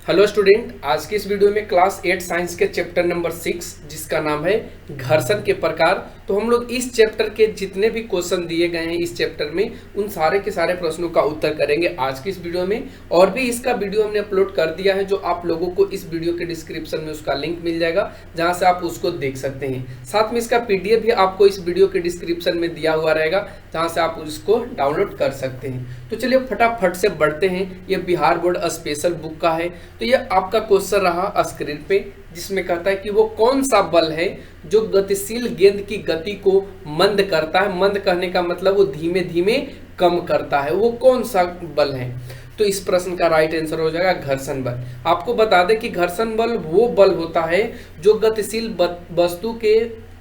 Hello student, आज की इस वीडियो में क्लास 8 साइंस के चैप्टर नंबर 6 जिसका नाम है घर्षण के प्रकार। तो हम लोग इस चैप्टर के जितने भी क्वेश्चन दिए गए हैं इस चैप्टर में उन सारे के सारे प्रश्नों का उत्तर करेंगे आज की इस वीडियो में। और भी इसका वीडियो हमने अपलोड कर दिया है, जो आप लोगों को इस वीडियो के डिस्क्रिप्शन में उसका लिंक मिल जाएगा, जहां से आप उसको देख सकते हैं। साथ में इसका पीडीएफ भी आपको इस वीडियो के डिस्क्रिप्शन में दिया हुआ रहेगा, जहां से आप उसको डाउनलोड कर सकते हैं। तो चलिए फटाफट से बढ़ते हैं। ये बिहार बोर्ड स्पेशल बुक का है। तो ये आपका क्वेश्चन रहा स्क्रीन पे, जिसमें कहता है कि वो कौन सा बल है जो गतिशील गेंद की गति को मंद करता है। मंद कहने का मतलब वो धीमे धीमे कम करता है। वो कौन सा बल है? तो इस प्रश्न का राइट आंसर हो जाएगा घर्षण बल। आपको बता दें कि घर्षण बल वो बल होता है जो गतिशील वस्तु के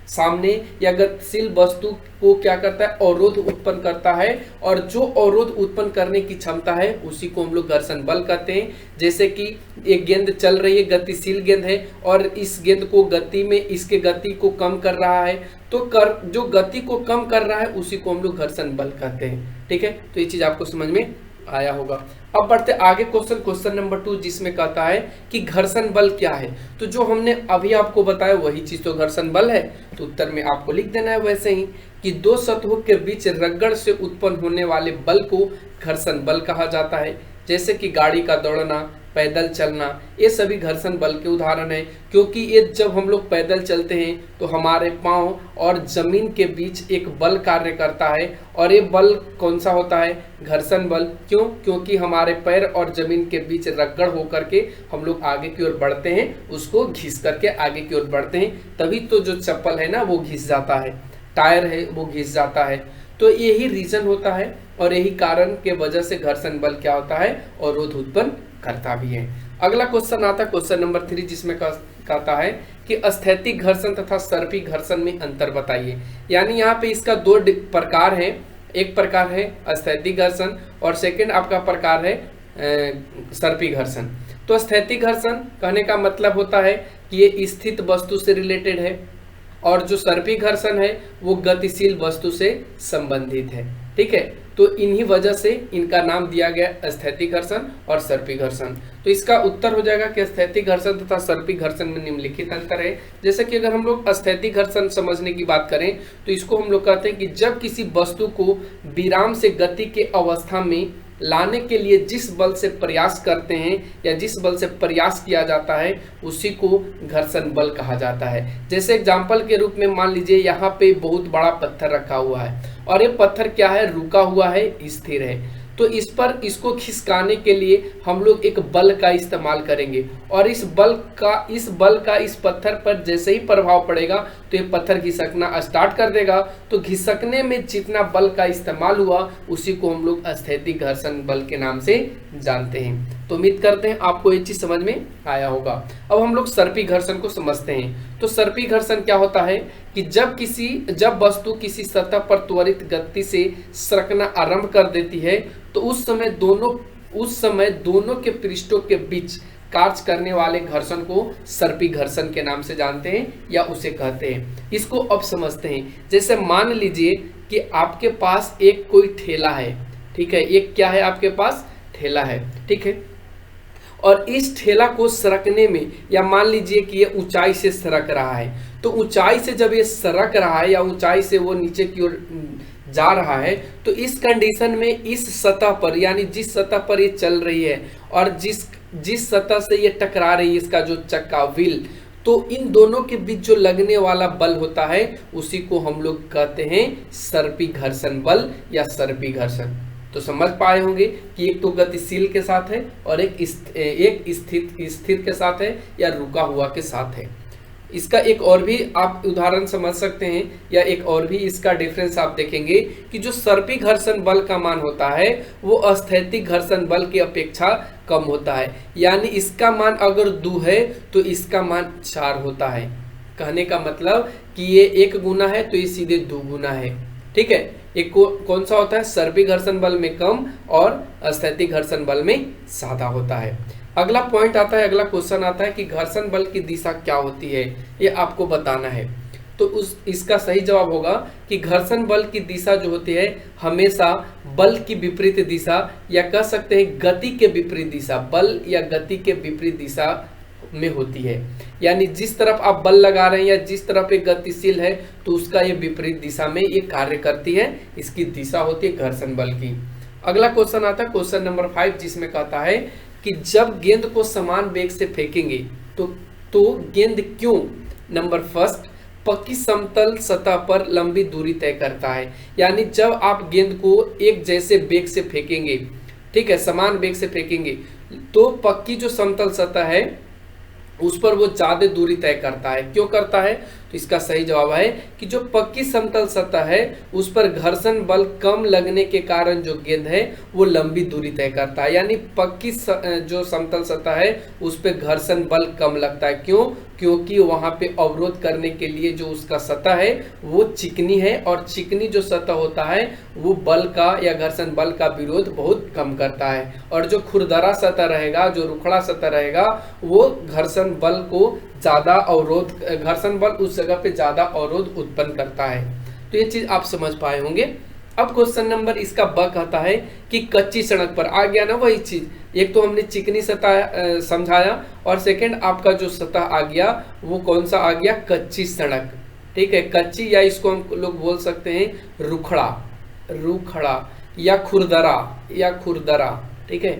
सामने या गतिशील वस्तु को क्या करता है, अवरोध उत्पन्न करता है। और जो अवरोध उत्पन्न करने की क्षमता है उसी को हम लोग घर्षण बल कहते हैं। जैसे कि एक गेंद चल रही है, गतिशील गेंद है, और इस गेंद को गति में इसके गति को कम कर रहा है, तो जो गति को कम कर रहा है उसी को हम लोग घर्षण बल कहते हैं। ठीक है, तो ये चीज आपको समझ में आया होगा। अब बढ़ते आगे क्वेश्चन नंबर 2, जिसमें कहता है कि घर्षण बल क्या है। तो जो हमने अभी आपको बताया वही चीज तो घर्षण बल है। तो उत्तर में आपको लिख देना है वैसे ही कि दो सतहों के बीच रगड़ से उत्पन्न होने वाले बल को घर्षण बल कहा जाता है। जैसे कि गाड़ी का दौड़ना, पैदल चलना, ये सभी घर्षण बल के उदाहरण है। क्योंकि ये जब हम लोग पैदल चलते हैं तो हमारे पांव और जमीन के बीच एक बल कार्य करता है, और ये बल कौन सा होता है? घर्षण बल। क्यों? क्योंकि हमारे पैर और जमीन के बीच रगड़ होकर के हम लोग आगे की ओर बढ़ते हैं, उसको घिस करके आगे की ओर बढ़ते हैं, तभी तो जो चप्पल है ना वो घिस जाता है, टायर है वो घिस जाता है। तो यही रीजन होता है और यही कारण के वजह से घर्षण बल क्या होता है, अवरोध उत्पन्न करता भी है। अगला क्वेश्चन आता है क्वेश्चन नंबर 3, जिसमें कहता है कि स्थैतिक घर्षण तथा सर्पी घर्षण में अंतर बताइए। यानी यहाँ पे इसका दो प्रकार है। एक प्रकार है स्थैतिक घर्षण और सेकंड आपका प्रकार है सर्पी घर्षण। तो स्थैतिक घर्षण कहने का मतलब होता है कि ये स्थित वस्तु से रिलेटेड है, और जो सर्पी घर्षण है वो गतिशील वस्तु से संबंधित है। ठीक है, तो इन्हीं वजह से इनका नाम दिया गया स्थैतिक घर्षण और सर्पी घर्षण। तो इसका उत्तर हो जाएगा कि स्थैतिक घर्षण तथा सर्पी घर्षण में निम्नलिखित अंतर है। जैसे कि अगर हम लोग स्थैतिक घर्षण समझने की बात करें तो इसको हम लोग कहते हैं कि जब किसी वस्तु को विराम से गति के अवस्था में लाने के लिए जिस बल से प्रयास करते हैं या जिस बल से प्रयास किया जाता है उसी को घर्षण बल कहा जाता है। जैसे एग्जाम्पल के रूप में मान लीजिए यहाँ पे बहुत बड़ा पत्थर रखा हुआ है, और ये पत्थर क्या है? रुका हुआ है, स्थिर है। तो इस पर इसको खिसकाने के लिए हम लोग एक बल का इस्तेमाल करेंगे, और इस बल का इस पत्थर पर जैसे ही प्रभाव पड़ेगा तो ये पत्थर घिसकना स्टार्ट कर देगा। तो घिसकने में जितना बल का इस्तेमाल हुआ उसी को हम लोग स्थैतिक घर्षण बल के नाम से जानते हैं। तो उम्मीद करते हैं आपको ये चीज समझ में आया होगा। अब हम लोग सर्पी घर्षण को समझते हैं। तो सर्पी घर्षण क्या होता है कि जब वस्तु किसी सतह पर त्वरित गति से सरकना आरंभ कर देती है तो उस समय दोनों के पृष्ठों के बीच कार्य करने वाले घर्षण को सर्पी घर्षण के नाम से जानते हैं या उसे कहते हैं। इसको अब समझते हैं। जैसे मान लीजिए कि आपके पास एक कोई ठेला है। ठीक है, एक क्या है? आपके पास ठेला है। ठीक है, और इस ठेला को सरकने में, या मान लीजिए कि ये ऊंचाई से सरक रहा है, तो ऊंचाई से जब ये सरक रहा है या ऊंचाई से वो नीचे की ओर जा रहा है, तो इस कंडीशन में इस सतह पर, यानी जिस सतह पर ये चल रही है और जिस सतह से ये टकरा रही है, इसका जो चक्का व्हील, तो इन दोनों के बीच जो लगने वाला बल होता है उसी को हम लोग कहते हैं सर्पी घर्षण बल या सर्पी घर्षण। तो समझ पाए होंगे कि एक तो गतिशील के साथ है और एक स्थिर के साथ है या रुका हुआ के साथ है। इसका एक और भी आप उदाहरण समझ सकते हैं, या एक और भी इसका डिफरेंस आप देखेंगे कि जो सर्पी घर्षण बल का मान होता है वो स्थैतिक घर्षण बल की अपेक्षा कम होता है। यानी इसका मान अगर 2 है तो इसका मान 4 होता है। कहने का मतलब कि ये 1 गुना है तो ये सीधे 2 गुना है। ठीक है, एक कौन सा होता है? सर्पी घर्षण बल में कम और स्थैतिक घर्षण बल में ज्यादा होता है। अगला पॉइंट आता है, अगला क्वेश्चन आता है कि घर्षण बल की दिशा क्या होती है, ये आपको बताना है। तो उस इसका सही जवाब होगा कि घर्षण बल की दिशा जो होती है हमेशा बल की विपरीत दिशा, या कह सकते हैं गति के विपरीत दिशा, बल या गति के विपरीत दिशा में होती है। यानी जिस तरफ आप बल लगा रहे हैं या जिस तरफ एक गतिशील है तो उसका ये विपरीत दिशा में ये कार्य करती है, इसकी दिशा होती है घर्षण बल की। अगला क्वेश्चन आता है क्वेश्चन नंबर 5, जिसमें कहता है कि जब गेंद को समान वेग से फेंकेंगे तो गेंद क्यों नंबर फर्स्ट पक्की समतल सतह पर लंबी दूरी तय करता है। यानी जब आप गेंद को एक जैसे वेग से फेंकेंगे, ठीक है, समान वेग से फेंकेंगे, तो पक्की जो समतल सतह है उस पर वो ज्यादा दूरी तय करता है। क्यों करता है? तो इसका सही जवाब है कि जो पक्की समतल सतह है उस पर घर्षण बल कम लगने के कारण जो गेंद है वो लंबी दूरी तय करता है। यानी पक्की जो समतल सतह है उस पर घर्षण बल कम लगता है। क्यों? क्योंकि वहां पे अवरोध करने के लिए जो उसका सतह है वो चिकनी है, और चिकनी जो सतह होता है वो बल का या घर्षण बल का विरोध बहुत कम करता है। और जो खुरदरा सतह रहेगा, जो रुखड़ा सतह रहेगा, वो घर्षण बल को ज्यादा अवरोध, घर्षण बल उस जगह पे ज्यादा अवरोध उत्पन्न करता है। तो ये चीज आप समझ पाए होंगे। अब क्वेश्चन नंबर इसका ब कहता है कि कच्ची सड़क पर, आ गया ना वही चीज, एक तो हमने चिकनी सतह समझाया और सेकंड आपका जो सतह आ गया वो कौन सा आ गया? कच्ची सड़क। ठीक है, कच्ची या इसको हम लोग बोल सकते हैं रुखड़ा, रुखड़ा या खुरदरा। ठीक है,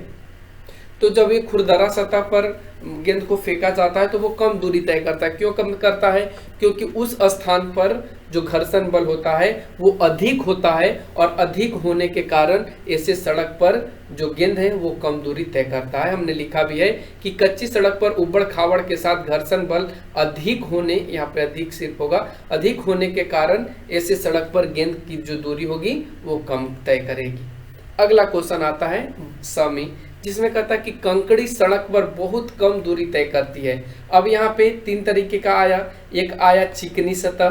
तो जब ये खुरदरा सतह पर गेंद को फेंका जाता है तो वो कम दूरी तय करता है। क्यों कम करता है? क्योंकि उस स्थान पर जो घर्षण बल होता है वो अधिक होता है, और अधिक होने के कारण ऐसे सड़क पर जो गेंद है वो कम दूरी तय करता है। हमने लिखा भी है कि कच्ची सड़क पर उबड़ खाबड़ के साथ घर्षण बल अधिक होने, यहाँ पे अधिक सिर्फ होगा, अधिक होने के कारण ऐसे सड़क पर गेंद की जो दूरी होगी वो कम तय करेगी। अगला क्वेश्चन आता है समी, जिसमें कहता है कि कंकड़ी सड़क पर बहुत कम दूरी तय करती है। अब यहाँ पे तीन तरीके का आया, एक आया चिकनी सतह,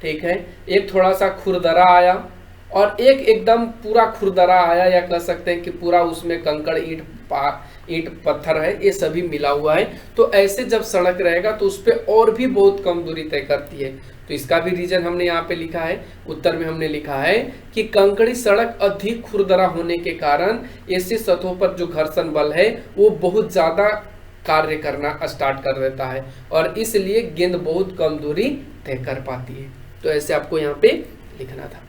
ठीक है, एक थोड़ा सा खुरदरा आया, और एक एकदम पूरा खुरदरा आया, या कह सकते हैं कि पूरा उसमें कंकड़ ईंट पत्थर है, ये सभी मिला हुआ है। तो ऐसे जब सड़क रहेगा तो उस पर और भी बहुत कम दूरी तय करती है। तो इसका भी रीजन हमने यहाँ पे लिखा है, उत्तर में हमने लिखा है कि कंकड़ी सड़क अधिक खुरदरा होने के कारण ऐसी सतहों पर जो घर्षण बल है वो बहुत ज्यादा कार्य करना स्टार्ट कर देता है, और इसलिए गेंद बहुत कम दूरी तय कर पाती है। तो ऐसे आपको यहाँ पे लिखना था।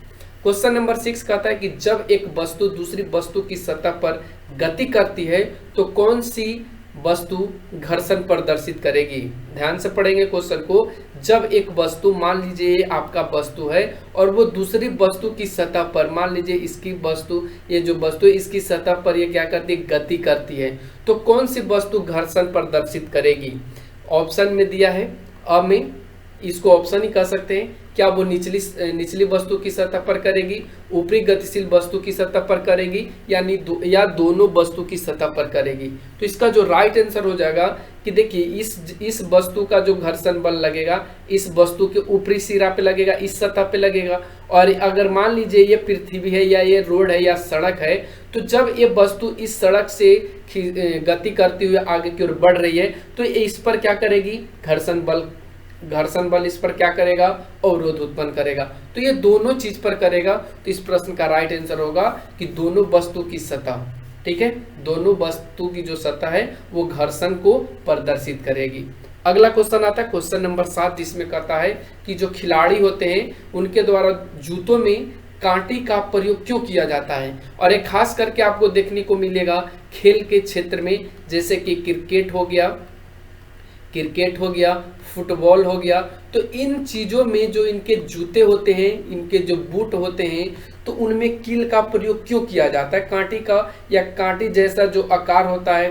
क्वेश्चन नंबर 6 कहता है कि जब एक वस्तु दूसरी वस्तु की सतह पर गति करती है तो कौन सी वस्तु घर्षण प्रदर्शित करेगी? ध्यान से पढ़ेंगे क्वेश्चन को। जब एक वस्तु, मान लीजिए आपका वस्तु है और वो दूसरी वस्तु की सतह पर, मान लीजिए इसकी वस्तु, ये जो वस्तु है इसकी सतह पर ये क्या करती है? गति करती है। तो कौन सी वस्तु घर्षण प्रदर्शित करेगी? ऑप्शन में दिया है, अ में, इसको ऑप्शन ही कह सकते हैं। क्या वो निचली वस्तु की सतह पर करेगी, ऊपरी गतिशील वस्तु की सतह पर करेगी, या दोनों वस्तु की सतह पर करेगी? तो इसका जो राइट आंसर हो जाएगा कि देखिए इस वस्तु का जो घर्षण बल लगेगा इस वस्तु के ऊपरी सिरा पे लगेगा, इस सतह पे लगेगा। और अगर मान लीजिए ये पृथ्वी है या ये रोड है या सड़क है, तो जब ये वस्तु इस सड़क से गति करती हुई आगे की ओर बढ़ रही है तो इस पर क्या करेगी? घर्षण बल इस पर क्या करेगा? अवरोध उत्पन्न करेगा। तो ये दोनों चीज पर करेगा। तो इस प्रश्न का राइट आंसर होगा कि दोनों वस्तु की सतह, ठीक है, दोनों वस्तु की जो सतह है वो घर्षण को प्रदर्शित करेगी। अगला क्वेश्चन आता है क्वेश्चन नंबर 7, जिसमें कहता है कि जो खिलाड़ी होते हैं उनके द्वारा जूतों में कांटे का प्रयोग क्यों किया जाता है? और एक खास करके आपको देखने को मिलेगा खेल के क्षेत्र में, जैसे कि क्रिकेट हो गया, फुटबॉल हो गया। तो इन चीजों में जो इनके जूते होते हैं, इनके जो बूट होते हैं, तो उनमें कील का प्रयोग क्यों किया जाता है? कांटे का या कांटे जैसा जो आकार होता है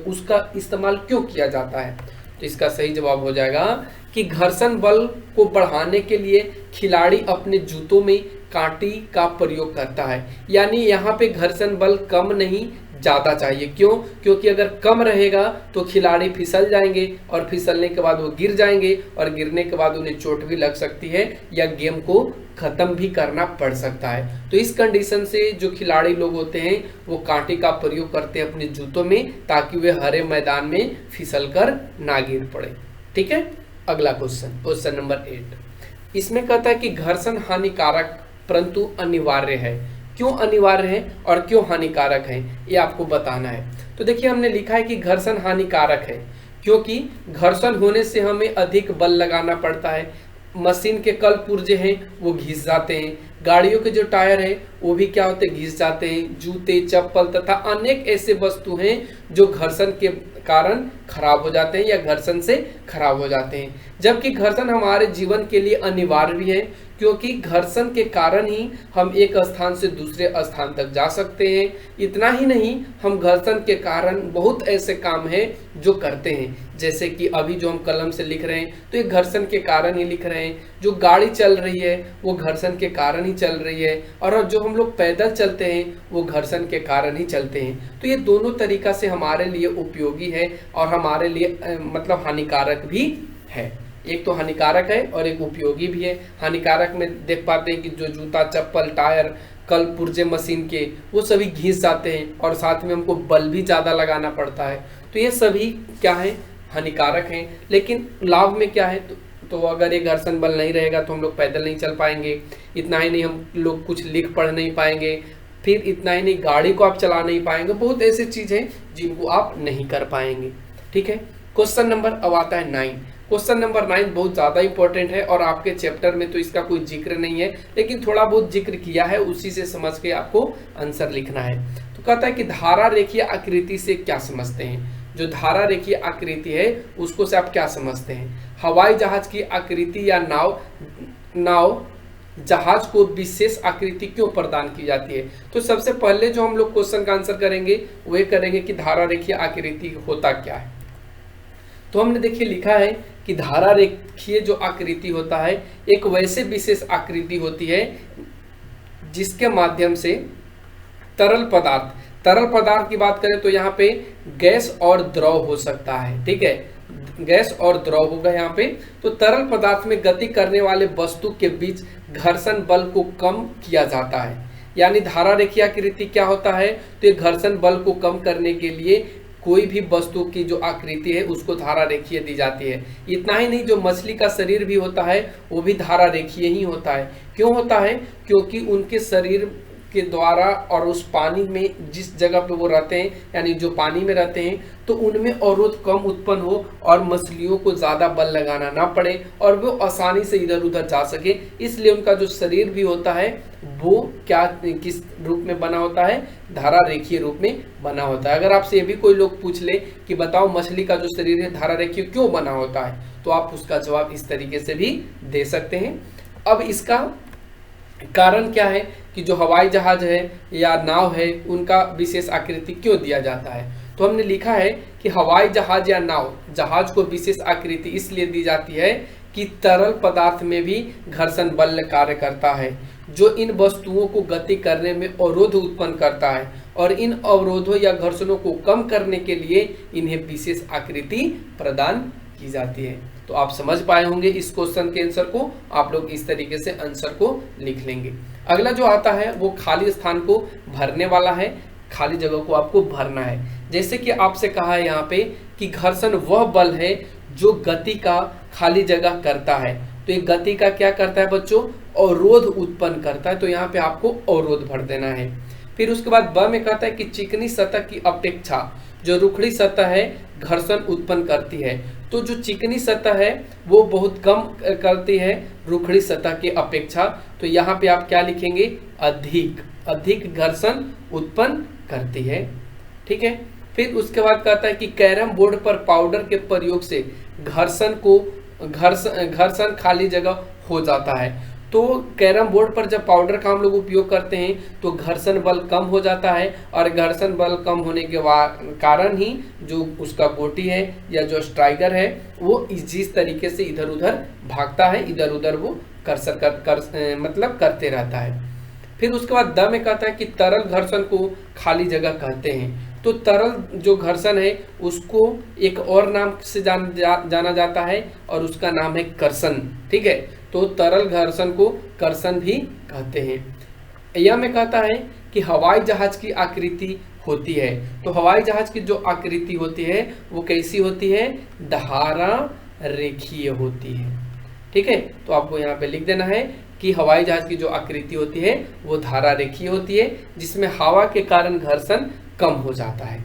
उसका इस्तेमाल क्यों किया जाता है? तो इसका सही जवाब हो जाएगा कि घर्षण बल को बढ़ाने के लिए खिलाड़ी अपने जूतों में कांटे का प्रयोग करता है। यानी यहाँ पे घर्षण बल कम नहीं ज्यादा चाहिए। क्यों? क्योंकि अगर कम रहेगा तो खिलाड़ी फिसल जाएंगे, और फिसलने के बाद वो गिर जाएंगे, और गिरने के बाद उन्हें चोट भी लग सकती है या गेम को खत्म भी करना पड़ सकता है। तो इस कंडीशन से जो खिलाड़ी लोग होते हैं वो कांटे का प्रयोग करते हैं अपने जूतों में, ताकि वे हरे मैदान में फिसल कर ना गिर पड़े। ठीक है, अगला क्वेश्चन नंबर 8। इसमें कहता है कि घर्षण हानिकारक परंतु अनिवार्य है। क्यों अनिवार्य है और क्यों हानिकारक है, ये आपको बताना है। तो देखिए हमने लिखा है कि घर्षण हानिकारक है क्योंकि घर्षण होने से हमें अधिक बल लगाना पड़ता है, मशीन के कल पुर्जे हैं वो घिस जाते हैं, गाड़ियों के जो टायर है वो भी क्या होते हैं, घिस जाते हैं, जूते चप्पल तथा अनेक ऐसे वस्तु हैं जो घर्षण के कारण खराब हो जाते हैं या घर्षण से खराब हो जाते हैं। जबकि घर्षण हमारे जीवन के लिए अनिवार्य भी है क्योंकि घर्षण के कारण ही हम एक स्थान से दूसरे स्थान तक जा सकते हैं। इतना ही नहीं, हम घर्षण के कारण बहुत ऐसे काम हैं जो करते हैं, जैसे कि अभी जो हम कलम से लिख रहे हैं तो ये घर्षण के कारण ही लिख रहे हैं, जो गाड़ी चल रही है वो घर्षण के कारण ही चल रही है, और जो हम लोग पैदल चलते हैं वो घर्षण के कारण ही चलते हैं। तो ये दोनों तरीका से हमारे लिए उपयोगी है और हमारे लिए मतलब हानिकारक भी है। एक तो हानिकारक है और एक उपयोगी भी है। हानिकारक में देख पाते हैं कि जो जूता चप्पल टायर कल पुर्जे मशीन के वो सभी घिस जाते हैं और साथ में हमको बल भी ज़्यादा लगाना पड़ता है। तो ये सभी क्या है, हानिकारक हैं। लेकिन लाभ में क्या है, तो अगर ये घर्षण बल नहीं रहेगा तो हम लोग पैदल नहीं चल पाएंगे। इतना ही नहीं, हम लोग कुछ लिख पढ़ नहीं पाएंगे। फिर इतना ही नहीं, गाड़ी को आप चला नहीं पाएंगे। बहुत ऐसी चीज़ें हैं जिनको आप नहीं कर पाएंगे। ठीक है, क्वेश्चन नंबर अब आता है 9। क्वेश्चन नंबर 9 बहुत ज़्यादा इंपॉर्टेंट है और आपके चैप्टर में तो इसका कोई जिक्र नहीं है, लेकिन थोड़ा बहुत जिक्र किया है, उसी से समझ के आपको आंसर लिखना है। तो कहता है कि धारा रेखीय आकृति से क्या समझते हैं। जो धारा रेखीय आकृति है उसको से आप क्या समझते हैं। हवाई जहाज की आकृति या नाव जहाज को विशेष आकृति क्यों प्रदान की जाती है। तो सबसे पहले जो हम लोग क्वेश्चन का आंसर करेंगे वो ये करेंगे कि धारा रेखीय आकृति होता क्या है। तो हमने देखिए लिखा है कि धारा रेखीय जो आकृति होता है एक वैसे विशेष आकृति होती है जिसके माध्यम से तरल पदार्थ की बात करें तो यहाँ पे गैस और द्रव हो सकता है। ठीक है, गैस और द्रव होगा यहाँ पे। तो तरल पदार्थ में गति करने वाले वस्तु के बीच घर्षण बल को कम किया जाता है। यानी धारा रेखीय आकृति क्या होता है, तो ये घर्षण बल को कम करने के लिए कोई भी वस्तु की जो आकृति है उसको धारा रेखीय दी जाती है। इतना ही नहीं, जो मछली का शरीर भी होता है वो भी धारा रेखीय ही होता है। क्यों होता है, क्योंकि उनके शरीर के द्वारा और उस पानी में जिस जगह पे वो रहते हैं, यानी जो पानी में रहते हैं, तो उनमें अवरोध कम उत्पन्न हो और मछलियों को ज़्यादा बल लगाना ना पड़े और वो आसानी से इधर उधर जा सके। इसलिए उनका जो शरीर भी होता है वो क्या किस रूप में बना होता है, धारा रेखीय रूप में बना होता है। अगर आपसे ये भी कोई लोग पूछ ले कि बताओ मछली का जो शरीर है धारा रेखीय क्यों बना होता है, तो आप उसका जवाब इस तरीके से भी दे सकते हैं। अब इसका कारण क्या है कि जो हवाई जहाज है या नाव है उनका विशेष आकृति क्यों दिया जाता है। तो हमने लिखा है कि हवाई जहाज या नाव जहाज को विशेष आकृति इसलिए दी जाती है कि तरल पदार्थ में भी घर्षण बल कार्य करता है जो इन वस्तुओं को गति करने में अवरोध उत्पन्न करता है, और इन अवरोधों या घर्षणों को कम करने के लिए इन्हें विशेष आकृति प्रदान की जाती है। तो आप समझ पाए होंगे इस क्वेश्चन के आंसर को। आप लोग इस तरीके से आंसर को लिख लेंगे। अगला जो आता है वो खाली स्थान को भरने वाला है। खाली जगह को आपको भरना है। जैसे कि आपसे कहा है यहाँ पे कि घर्षण वह बल है जो गति का खाली जगह करता है। तो ये गति का क्या करता है बच्चों, अवरोध उत्पन्न करता है। तो यहाँ पे आपको अवरोध भर देना है। फिर उसके बाद ब में कहता है कि चिकनी सतह की अपेक्षा जो रुखड़ी सतह है घर्षण उत्पन्न करती है। तो जो चिकनी सतह है वो बहुत कम करती है रुखड़ी सतह के अपेक्षा। तो यहाँ पे आप क्या लिखेंगे, अधिक घर्षण उत्पन्न करती है। ठीक है, फिर उसके बाद कहता है कि कैरम बोर्ड पर पाउडर के प्रयोग से घर्षण खाली जगह हो जाता है। तो कैरम बोर्ड पर जब पाउडर का हम लोग उपयोग करते हैं तो घर्षण बल कम हो जाता है, और घर्षण बल कम होने के कारण ही जो उसका गोटी है या जो स्ट्राइकर है वो जिस तरीके से इधर उधर भागता है, इधर उधर वो मतलब करते रहता है। फिर उसके बाद द में कहता है कि तरल घर्षण को खाली जगह कहते हैं। तो तरल जो घर्षण है उसको एक और नाम से जाना जाता है और उसका नाम है कर्षण। ठीक है, तो तरल घर्षण को कर्षण भी कहते हैं। यह में कहता है कि हवाई जहाज की आकृति होती है। तो हवाई जहाज की जो आकृति होती है वो कैसी होती है, धारा रेखीय होती है। ठीक है, तो आपको यहाँ पे लिख देना है कि हवाई जहाज की जो आकृति होती है वो धारा रेखीय होती है, जिसमें हवा के कारण घर्षण कम हो जाता है।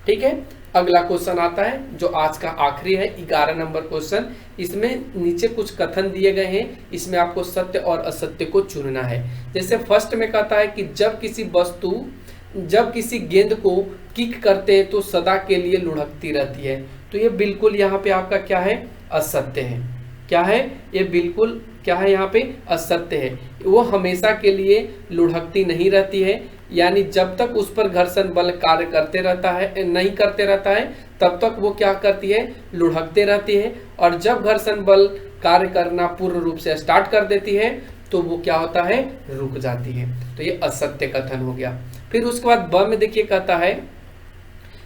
ठीक है, अगला क्वेश्चन आता है जो आज का आखिरी है, 11 नंबर क्वेश्चन। इसमें नीचे कुछ कथन दिए गए हैं, इसमें आपको सत्य और असत्य को चुनना है। जैसे फर्स्ट में कहता है कि जब किसी गेंद को किक करते हैं तो सदा के लिए लुढ़कती रहती है, तो ये बिल्कुल यहाँ पे आपका क्या है, असत्य है। क्या है ये, बिल्कुल क्या है यहाँ पे, असत्य है। वो हमेशा के लिए लुढ़कती नहीं रहती है, यानी जब तक उस पर घर्षण बल कार्य करते रहता है, नहीं करते रहता है, तब तक वो क्या करती है, लुढ़कते रहती है। और जब घर्षण बल कार्य करना पूर्ण रूप से स्टार्ट कर देती है तो वो क्या होता है, रुक जाती है। तो ये असत्य कथन हो गया। फिर उसके बाद ब में देखिए कहता है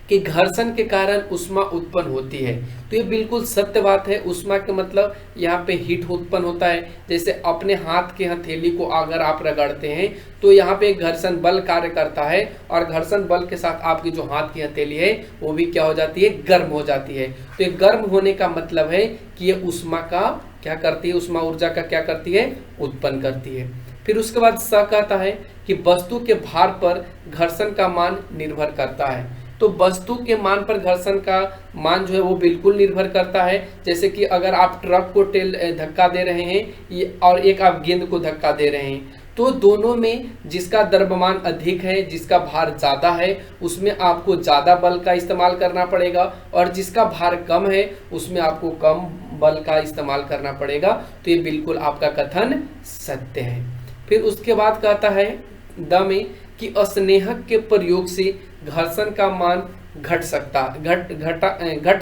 कि घर्षण के कारण ऊष्मा उत्पन्न होती है, तो ये बिल्कुल सत्य बात है। ऊष्मा के मतलब यहाँ पे हीट उत्पन्न होता है। जैसे अपने हाथ के हथेली को अगर आप रगड़ते हैं तो यहाँ पे घर्षण बल कार्य करता है, और घर्षण बल के साथ आपकी जो हाथ की हथेली है वो भी क्या हो जाती है, गर्म हो जाती है। तो ये गर्म होने का मतलब है कि ये ऊष्मा का क्या करती है, ऊष्मा ऊर्जा का क्या करती है, उत्पन्न करती है। फिर उसके बाद स कहता है कि वस्तु के भार पर घर्षण का मान निर्भर करता है। तो वस्तु के मान पर घर्षण का मान जो है वो बिल्कुल निर्भर करता है। जैसे कि अगर आप ट्रक को धक्का दे रहे हैं और एक आप गेंद को धक्का दे रहे हैं, तो दोनों में जिसका द्रव्यमान अधिक है, जिसका भार ज़्यादा है, उसमें आपको ज़्यादा बल का इस्तेमाल करना पड़ेगा, और जिसका भार कम है उसमें आपको कम बल का इस्तेमाल करना पड़ेगा। तो ये बिल्कुल आपका कथन सत्य है। फिर उसके बाद कहता है द में कि अस्नेहक के प्रयोग से घर्षण का मान घट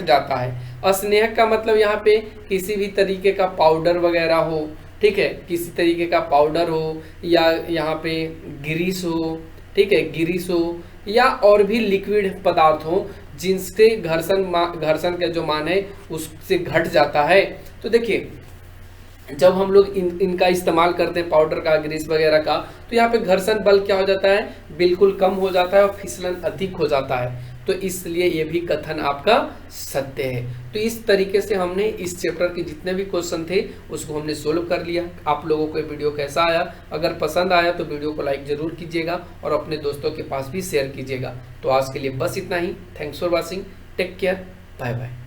जाता है। अस्नेहक का मतलब यहाँ पे किसी भी तरीके का पाउडर वगैरह हो, ठीक है, किसी तरीके का पाउडर हो, या यहाँ पे ग्रीस हो, ठीक है, ग्रीस हो, या और भी लिक्विड पदार्थ हो जिनसे घर्षण का जो मान है उससे घट जाता है। तो देखिए जब हम लोग इनका इस्तेमाल करते हैं, पाउडर का, ग्रीस वगैरह का, तो यहाँ पे घर्षण बल क्या हो जाता है, बिल्कुल कम हो जाता है और फिसलन अधिक हो जाता है। तो इसलिए ये भी कथन आपका सत्य है। तो इस तरीके से हमने इस चैप्टर के जितने भी क्वेश्चन थे उसको हमने सोल्व कर लिया। आप लोगों को ये वीडियो कैसा आया, अगर पसंद आया तो वीडियो को लाइक जरूर कीजिएगा और अपने दोस्तों के पास भी शेयर कीजिएगा। तो आज के लिए बस इतना ही। Thanks for watching, take care, bye bye.